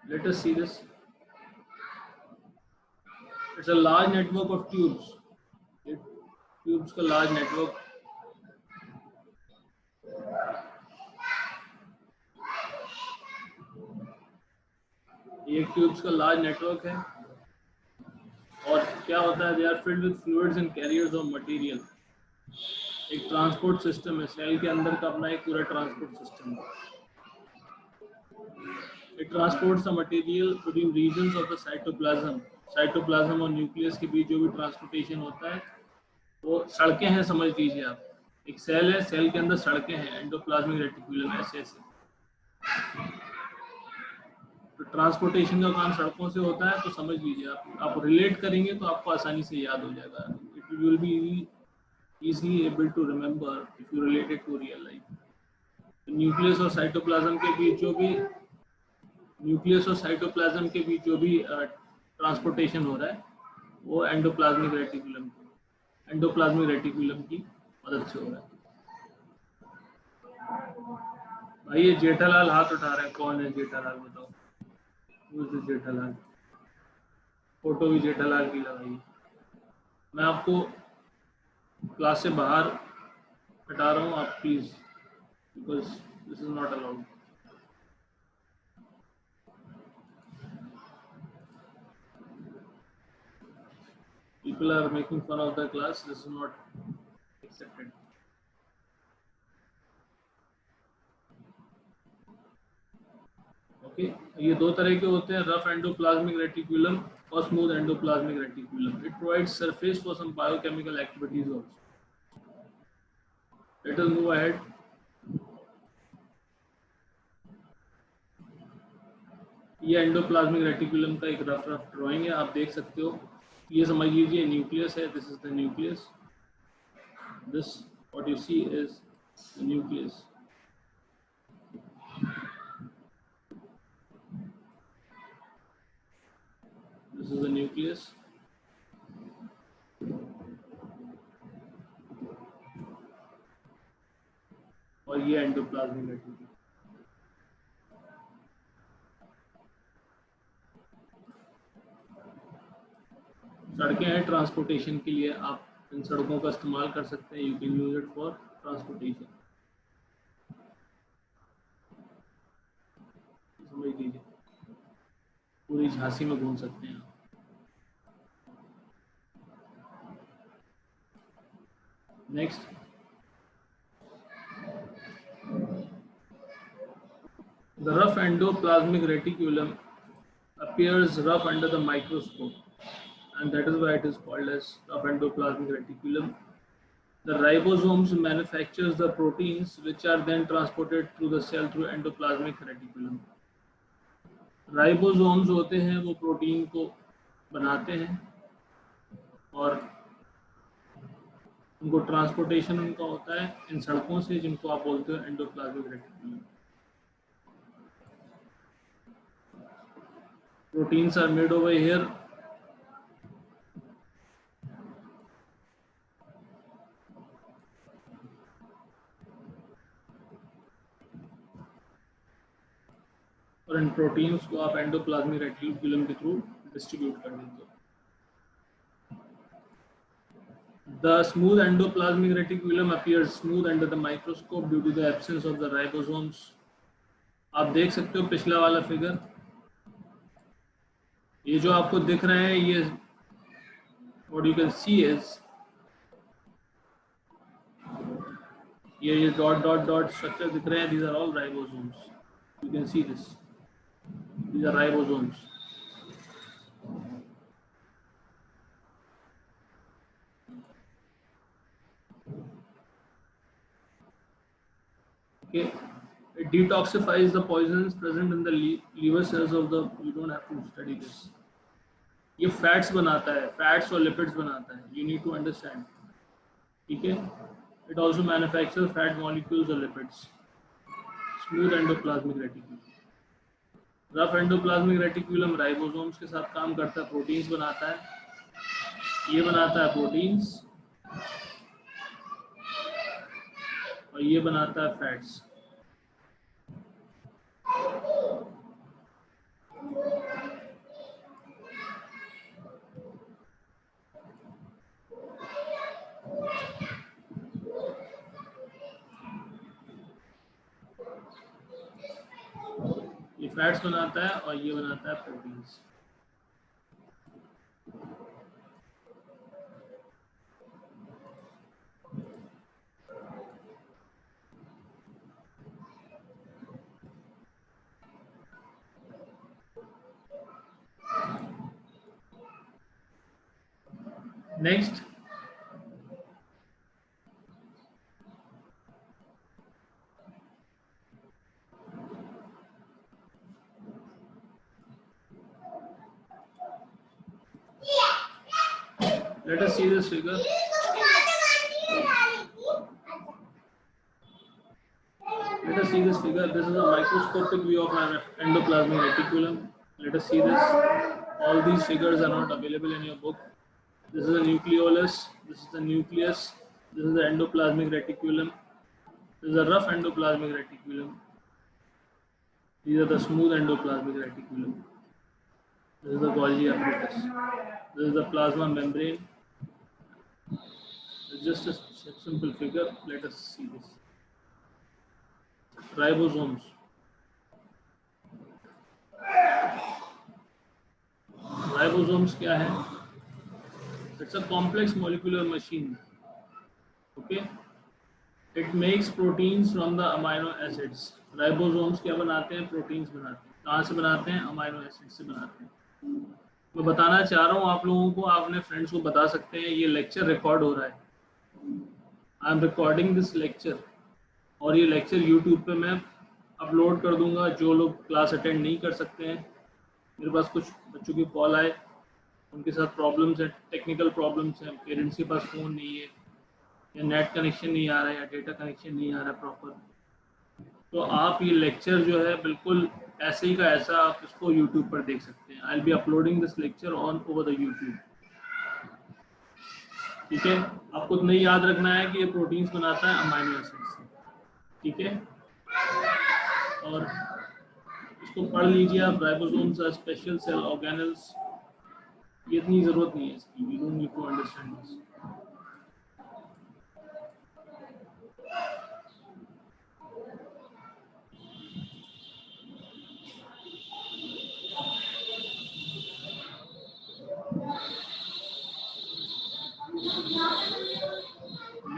Let us see this. It's a large network of tubes. Tubes का large network. ये tubes का large network है और क्या होता है, they are filled with fluids and carriers of material. एक ट्रांसपोर्ट सिस्टम है, सेल के अंदर का अपना एक पूरा ट्रांसपोर्ट सिस्टम है। It transports the material between regions of the cytoplasm. Cytoplasm और न्यूक्लियस के बीच जो भी ट्रांसपोर्टेशन होता है वो सड़कें हैं, समझ लीजिए आप। एक सेल है, सेल के अंदर सड़कें हैं, एंडोप्लाज्मिक रेटिकुलम, ऐसे तो ट्रांसपोर्टेशन का काम सड़कों से होता है। तो समझ लीजिए आप रिलेट करेंगे तो आपको आसानी से याद हो जाएगा। It will be easily able to remember if you relate it to real life. Nucleus और साइटोप्लाज्म के बीच जो भी ट्रांसपोर्टेशन हो रहा है वो एंडोप्लाज्मिक रेटिकुलम की मदद से हो रहा है। भाई ये जेठालाल हाथ उठा रहे हैं, कौन है जेठालाल बताओ? जेठालाल, फोटो भी जेठालाल की लगाई। मैं आपको क्लास से बाहर हटा रहा हूँ, आप please, because this is not allowed. People are making fun of the class. This is not accepted. Okay, ये दो तरह के होते हैं, रफ एंडोप्लाज्मिक रेटिकुलम और smooth endoplasmic reticulum. It provides surface for some biochemical activities also. Let us move ahead. ये endoplasmic reticulum का एक रफ ड्राइंग है, आप देख सकते हो। ये समझ लीजिए न्यूक्लियस है, this is the nucleus, this what you see is the nucleus. This is the nucleus. और ये एंडोप्लाज्मिक रेटिकुलम। सड़कें हैं ट्रांसपोर्टेशन के लिए, आप इन सड़कों का इस्तेमाल कर सकते हैं। You can use it for transportation. समझ लीजिए पूरी झांसी में घूम सकते हैं। Next, the rough endoplasmic reticulum appears rough under the microscope, and that is why it is called as rough endoplasmic reticulum. The ribosomes manufactures the proteins which are then transported through the cell through endoplasmic reticulum. Ribosomes होते हैं वो protein को बनाते हैं और उनको transportation उनका होता है इन सड़कों से, जिनको आप बोलते हो endoplasmic reticulum. Proteins are made over here. और इन प्रोटीन्स को आप एंडोप्लाज्मिक रेटिकुलम के थ्रू डिस्ट्रीब्यूट कर देते हो। The smooth endoplasmic reticulum appears smooth under the microscope due to the absence of the ribosomes. आप देख सकते हो पिछला वाला फिगर, ये जो आपको दिख रहा है ये what you can see is ये डॉट डॉट डॉट स्ट्रक्चर दिख रहे हैं, these are all ribosomes. You can see this. These are ribosomes. Okay, it detoxifies the poisons present in the liver cells of the, you don't have to study this. ये fats बनाता है, fats और lipids बनाता है, you need to understand. ठीक है, it also manufactures fat molecules or lipids. Smooth endoplasmic reticulum. Rough endoplasmic reticulum ribosomes के साथ काम करता है, प्रोटीन्स बनाता है, ये बनाता है प्रोटीन्स और ये बनाता है फैट्स। ये फैट्स बनाता है और ये बनाता है proteins. Next, let us see this figure. Let us see this figure. This is a microscopic view of an endoplasmic reticulum. Let us see this. All these figures are not available in your book. This is a nucleolus. This is the nucleus. This is the endoplasmic reticulum. This is a rough endoplasmic reticulum. These are the smooth endoplasmic reticulum. This is the Golgi apparatus. This is the plasma membrane. It's just a simple figure. Let us see this. Ribosomes. Ribosomes क्या है? It's a complex molecular machine. Okay. It makes proteins from the amino acids. Ribosomes क्या बनाते हैं? Proteins बनाते हैं. कहाँ से बनाते हैं? Amino acids से बनाते हैं. मैं बताना चाह रहा हूँ आप लोगों को, आप अपने फ्रेंड्स को बता सकते हैं ये लेक्चर रिकॉर्ड हो रहा है. I am recording this lecture और ये लेक्चर यूट्यूब पे मैं अपलोड कर दूंगा. जो लोग क्लास अटेंड नहीं कर सकते हैं, मेरे पास कुछ बच्चों की कॉल आए, उनके साथ प्रॉब्लम्स हैं, टेक्निकल प्रॉब्लम्स हैं, पेरेंट्स के पास फ़ोन नहीं है, या नेट कनेक्शन नहीं आ रहा है, या डेटा कनेक्शन नहीं आ रहा है प्रॉपर, तो आप ये लेक्चर जो है बिल्कुल ऐसे ही का ऐसा आप इसको यूट्यूब पर देख सकते हैं. I will be uploading this lecture on over the YouTube. ठीक है, आपको नहीं याद रखना है कि ये प्रोटीन्स बनाता है अमाइनो एसिड से. ठीक है, और इसको पढ़ लीजिए आप. Ribosomes are special cell organelles. ये इतनी जरूरत नहीं है इसकी. You don't need to understand this.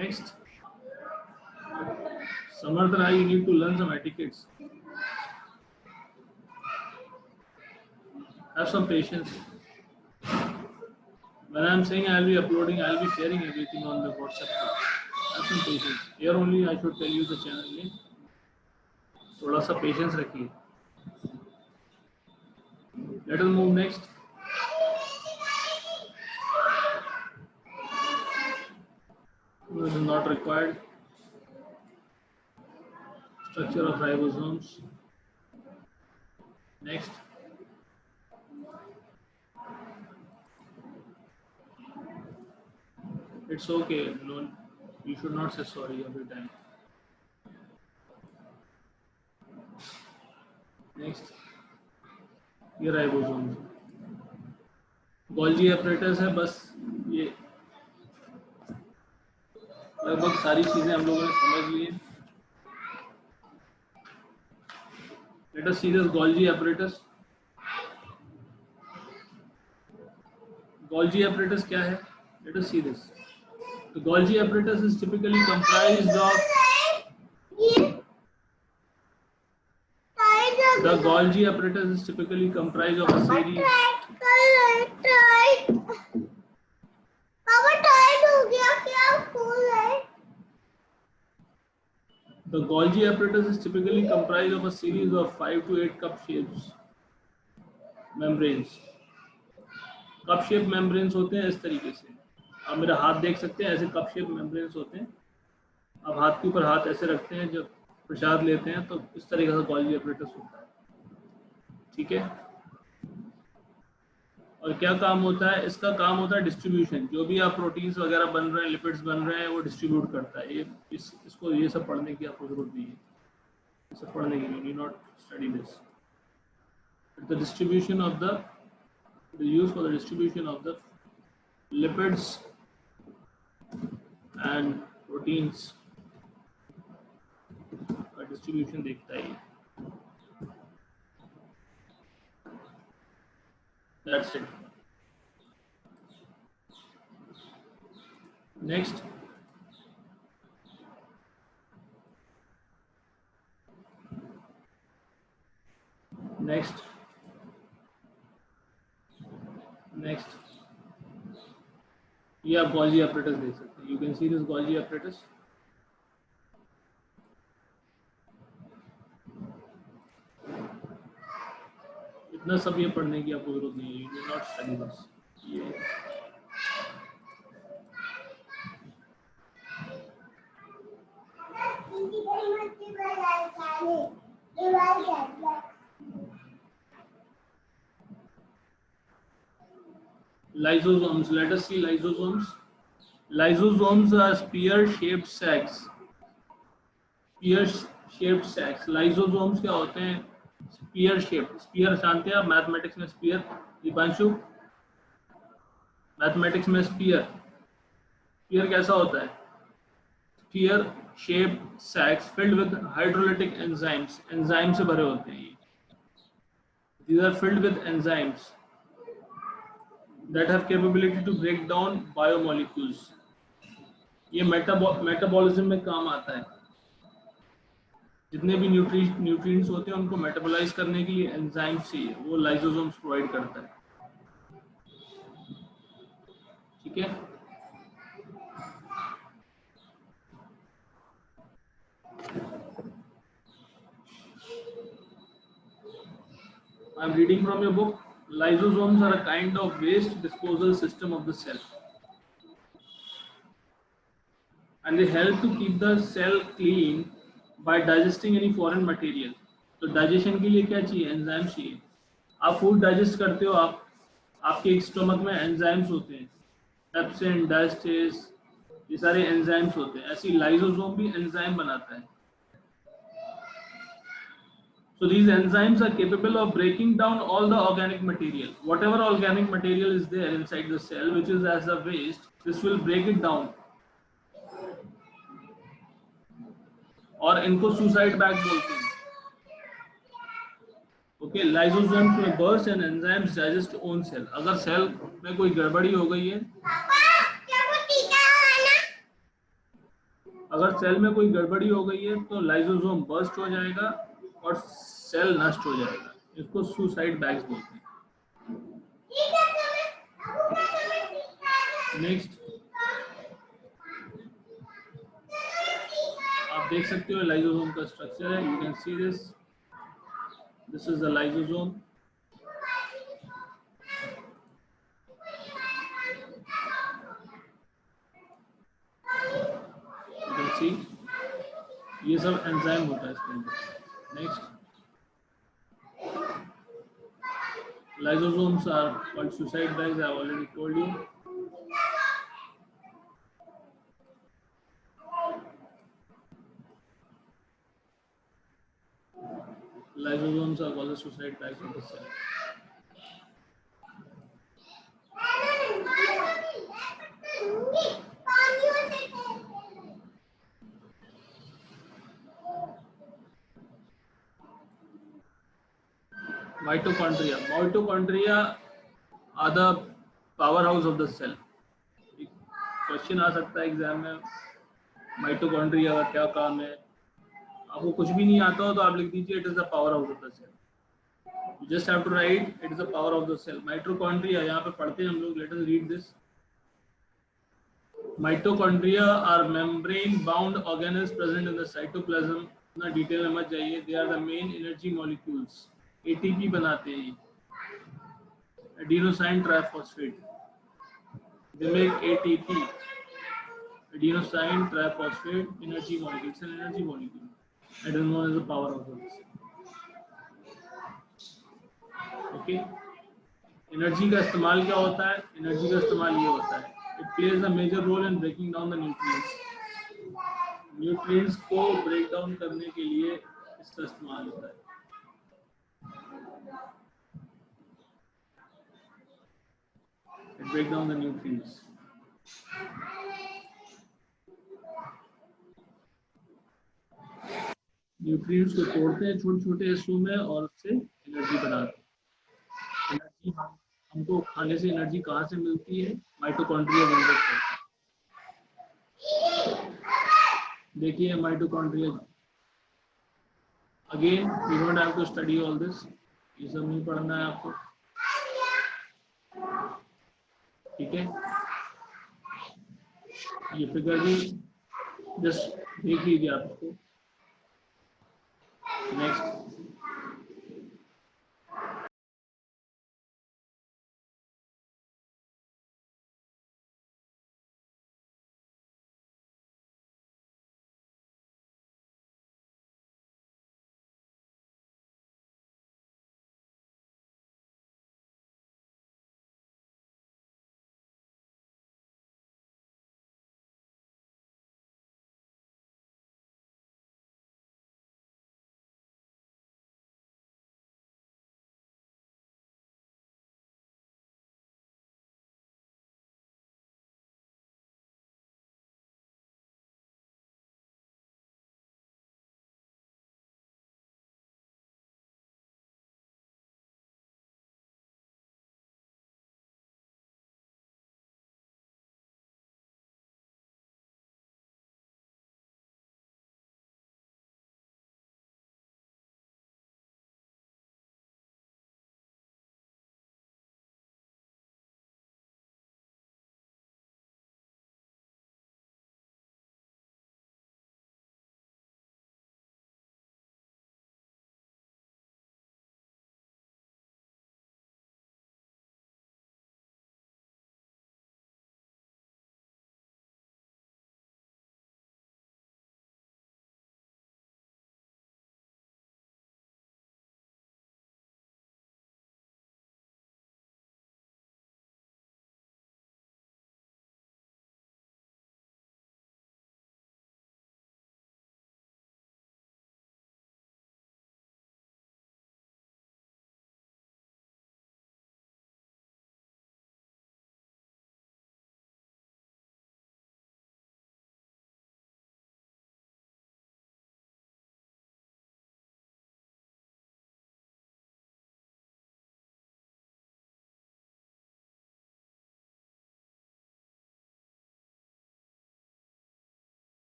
Next, Samarth, you need to learn some etiquettes. Have some patience. When I am saying I will be uploading, I will be sharing everything on the WhatsApp group. Have some patience. Here only I should tell you the channel name. थोड़ा सा patience रखिए. Let us move next. This is not required. Structure of ribosomes. Next. It's okay. No, you should not say sorry every time. Next. ये ribosomes. Golgi apparatus है. बस ये लगभग सारी चीजें हम लोगों ने समझ ली हैं. Let us see this Golgi apparatus. Golgi apparatus क्या है? Let us see this. The Golgi apparatus is typically comprised of a series. The Golgi apparatus is typically comprised of a series of 5 to 8 cup shapes membranes. Cup shape membranes होते हैं इस तरीके से. आप मेरा हाथ देख सकते हैं, ऐसे कप शेप मेम्ब्रेन्स होते हैं. आप हाथ के ऊपर हाथ ऐसे रखते हैं जब प्रसाद लेते हैं, तो इस तरीके से Golgi apparatus होता है. ठीक है, और क्या काम होता है इसका? काम होता है डिस्ट्रीब्यूशन. जो भी आप प्रोटीन्स वगैरह बन रहे हैं, लिपिड्स बन रहे हैं, वो डिस्ट्रीब्यूट करता है. इसको ये सब पढ़ने की आपको जरूरत नहीं है. ये सब पढ़ने की नहीं. You not study this. The distribution of the used for the distribution of the lipids and proteins का distribution देखता है. That's it. Next. Next. Next. ये आप Golgi apparatus देख सकते हैं. You can see this Golgi apparatus. इतना सब ये पढ़ने की आपको जरूरत नहीं है. You need not study this. ये lysosomes. Let us see lysosomes. Lysosomes are spear-shaped sacs. Spear-shaped sacs. Lysosomes क्या होते हैं? Spear-shaped. Spear जानते हैं आप मैथमेटिक्स में spear. दीपांशु, मैथमेटिक्स में spear. Spear कैसा होता है? Spear-shaped sacs filled with hydrolytic enzymes. Enzymes से भरे होते हैं ये. These are filled with enzymes that have capability to break down biomolecules. ये मेटाबॉलिज्म में काम आता है. जितने भी न्यूट्रिएंट्स होते हैं उनको मेटाबोलाइज करने के लिए एंजाइम्स चाहिए, वो लाइसोसोम्स प्रोवाइड करता है. ठीक है. I am reading from your book. Lysosomes are a kind of waste disposal system of the cell, and they help to keep the cell clean by digesting any foreign material. तो digestion के लिए क्या चाहिए? Enzyme चाहिए. आप food digest करते हो, आपके स्टमक में एंजाइम्स होते हैं, पेप्सिन, डायस्टेस, ये सारे एंजाइम्स होते हैं. ऐसी लाइसोसोम भी एंजाइम बनाता है. So these enzymes are capable of breaking down all the organic material. Whatever organic material is there inside the cell, which is as a waste, this will break it down. और इनको suicide bag बोलते हैं. Okay, lysosomes में burst and enzymes digest own cell. अगर cell में कोई गड़बड़ी हो गई है, अगर सेल में कोई गड़बड़ी हो गई है तो लाइसोसोम बर्स्ट हो जाएगा और सेल नष्ट हो जाएगा. इसको सुसाइड बैग्स बोलते हैं. नेक्स्ट, आप देख सकते हो लाइसोसोम का स्ट्रक्चर है. You can see this is the lysosome. You can see ये सब एंजाइम होता है इसके अंदर. Next, lysosomes are called suicide bags. I have already told you. Lysosomes are called the suicide bags of the cell. Mitochondria. Mitochondria are the powerhouse of the cell. Question आ सकता है exam में, mitochondria का क्या काम है. आपको कुछ भी नहीं आता हो तो आप लिख दीजिए it is the power house of the cell. You just have to write it is the power of the cell. Mitochondria यहाँ पे पढ़ते हैं हम लोग. Let us read this. Mitochondria are membrane-bound organelles present in the cytoplasm. ना detail में मत जाइए. They are the main energy molecules. ATP बनाते हैं, adenosine triphosphate. They make ATP, adenosine triphosphate energy molecule. It's an energy molecule. It is known as the power of the cell. Okay. Energy का इस्तेमाल क्या होता है? Energy का इस्तेमाल ये होता है, it plays a major role in breaking down the nutrients. Nutrients को ब्रेक डाउन करने के लिए इसका इस्तेमाल होता है. It break down the nutrients. Nutrients को तोड़ते हैं छोटे छोटे हिस्सों में और उससे एनर्जी बनाते हैं. एनर्जी हमको खाने से एनर्जी कहाँ से मिलती है? माइटोकॉन्ड्रिया जनरेट करते हैं। देखिए mitochondria, again you don't have to study all this, ये सब नहीं पढ़ना है आपको, ठीक है? ये फिगर भी जस्ट देख लीजिए आपको। Next,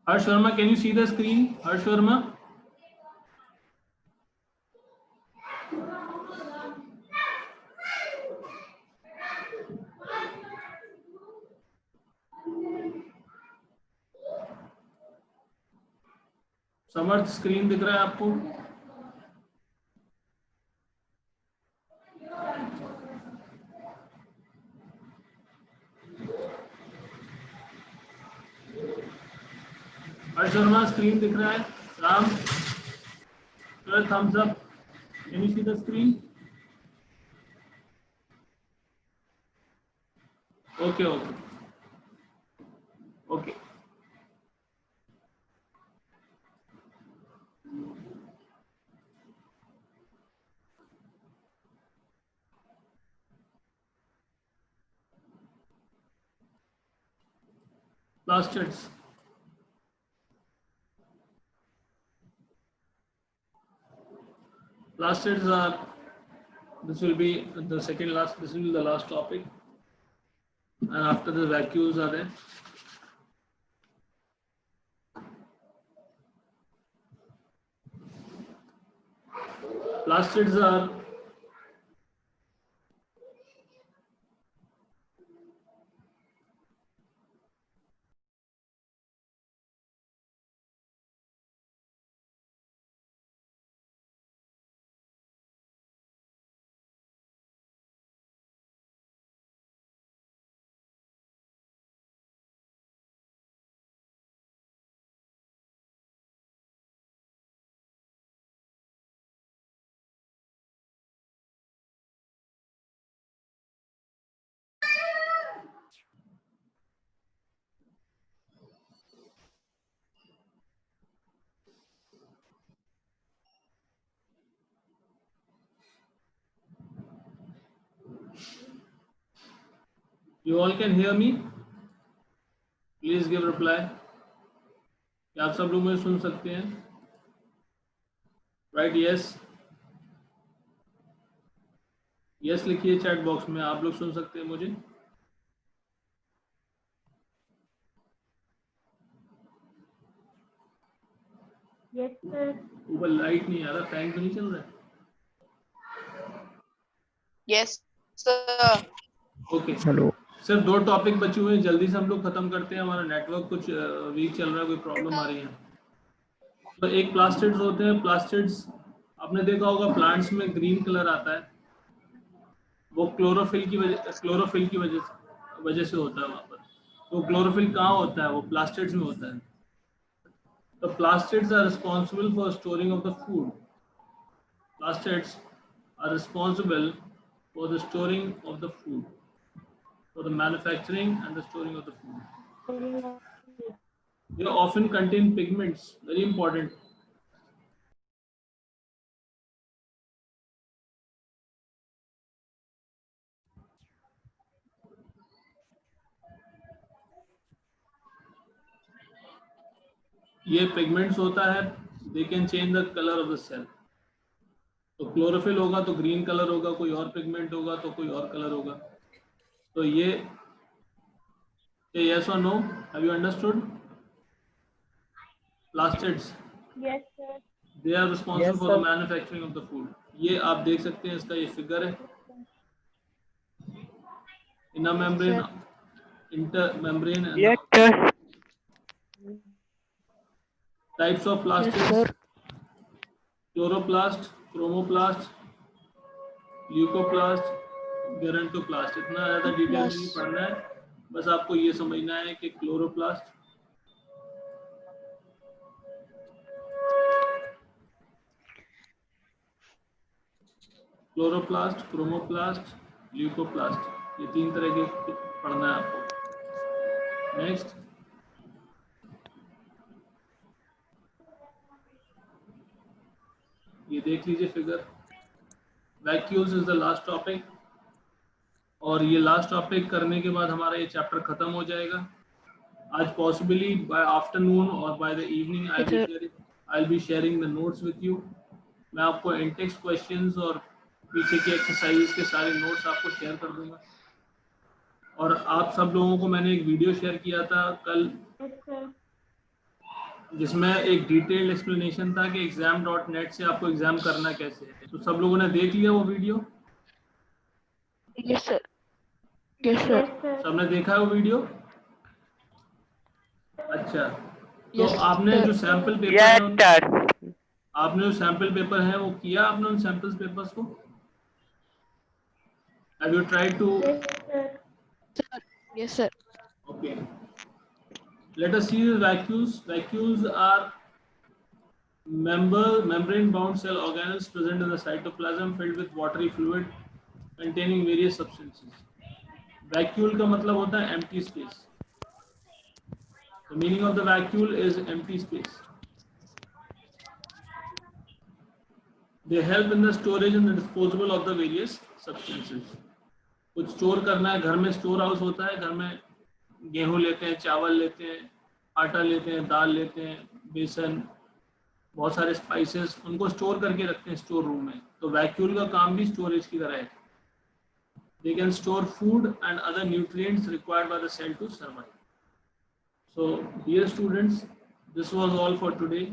Harsh Sharma, can you see the screen? Harsh Sharma? Samarth, screen दिख रहा है आपको? हर्ष शर्मा, स्क्रीन दिख रहा है? Ram, thumbs up, can you see the screen? Okay okay okay, plastids. Plastids are, this will be the second last, this will be the last topic, and after the vacuoles are there. Plastids are You all can hear me? Please give reply. क्या आप सब लोग मुझे सुन सकते हैं? Right? Yes. Yes लिखिए chat box में. आप लोग सुन सकते हैं मुझे? Yes, sir. ऊपर लाइट नहीं आ रहा, फैन तो नहीं चल रहा है? Yes, sir. ओके. हेलो सिर्फ 2 टॉपिक बचे हुए हैं, जल्दी से हम लोग खत्म करते हैं. हमारा नेटवर्क कुछ वीक चल रहा है, कोई प्रॉब्लम आ रही है. तो एक प्लास्टिड्स होते हैं. प्लास्टिड्स आपने देखा होगा प्लांट्स में ग्रीन कलर आता है, वो क्लोरोफिल की वजह से होता है वहाँ पर. तो क्लोरोफिल कहाँ होता है? वो प्लास्टिड्स में होता है. तो plastids are responsible for storing of the food. Plastids are responsible for the storing of the food, for the manufacturing and the storing of the food. They often contain pigments, very important. ये pigments होता है, they can change the color of the cell. तो chlorophyll होगा तो green colour होगा, कोई और pigment होगा तो कोई और कलर होगा. तो ये yes or no? Have you understood? Plastids. Yes, sir. They are responsible Yes, for sir. the manufacturing of the food. ये आप देख सकते हैं, इसका ये फिगर है. Inner membrane, intermembrane, and Yes, sir. types of plastids: Yes, sir. chloroplast, chromoplast, leucoplast, gerontoplast. इतना ज़्यादा डिटेल में नहीं पढ़ना है, बस आपको ये समझना है कि क्लोरोप्लास्ट, क्रोमोप्लास्ट, ल्यूकोप्लास्ट, ये 3 तरह के पढ़ना है आपको. नेक्स्ट, ये देख लीजिए figure. Vacuoles is the last topic, और ये लास्ट टॉपिक करने के बाद हमारा ये चैप्टर खत्म हो जाएगा. आज पॉसिबली बाय आफ्टरनून और by the evening I be sharing the notes with you. मैं आपको इन-टेक्स्ट क्वेश्चंस और पीछे की एक्सरसाइज के सारे नोट्स आपको शेयर कर दूंगा. और आप सब लोगों को मैंने एक वीडियो शेयर किया था कल, Yes, sir. जिसमें एक डिटेल्ड एक्सप्लेनेशन था कि exam.net से आपको एग्जाम करना कैसे है. तो सब लोगों ने देख लिया वो video? Yes, sir. Yes, sir. Yes, sir. सबने देखा है वो वीडियो? अच्छा, तो Yes, आपने sir. जो सैंपल पेपर Yes, है, sir. आपने जो सैंपल पेपर है वो किया आपने उन सैंपल्स पेपर्स को? Have you tried to? Yes, sir. Yes, sir. Okay. Let us see the vacuoles. Vacuoles are membrane-bound cell organelles present in the cytoplasm filled with watery fluid containing various substances. Vacuole का मतलब होता है empty space. The meaning of the vacuole is empty space. They help in the storage and the disposal of the various substances. कुछ store करना है, घर में store house होता है, घर में गेहूं लेते हैं, चावल लेते हैं, आटा लेते हैं, दाल लेते हैं, बेसन, बहुत सारे स्पाइसेस, उनको स्टोर करके रखते हैं स्टोर रूम में. तो वैक्यूल का काम भी स्टोरेज की तरह है. They can store food and other nutrients required by the cell to survive. So, dear students, this was all for today,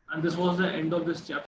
and this was the end of this chapter.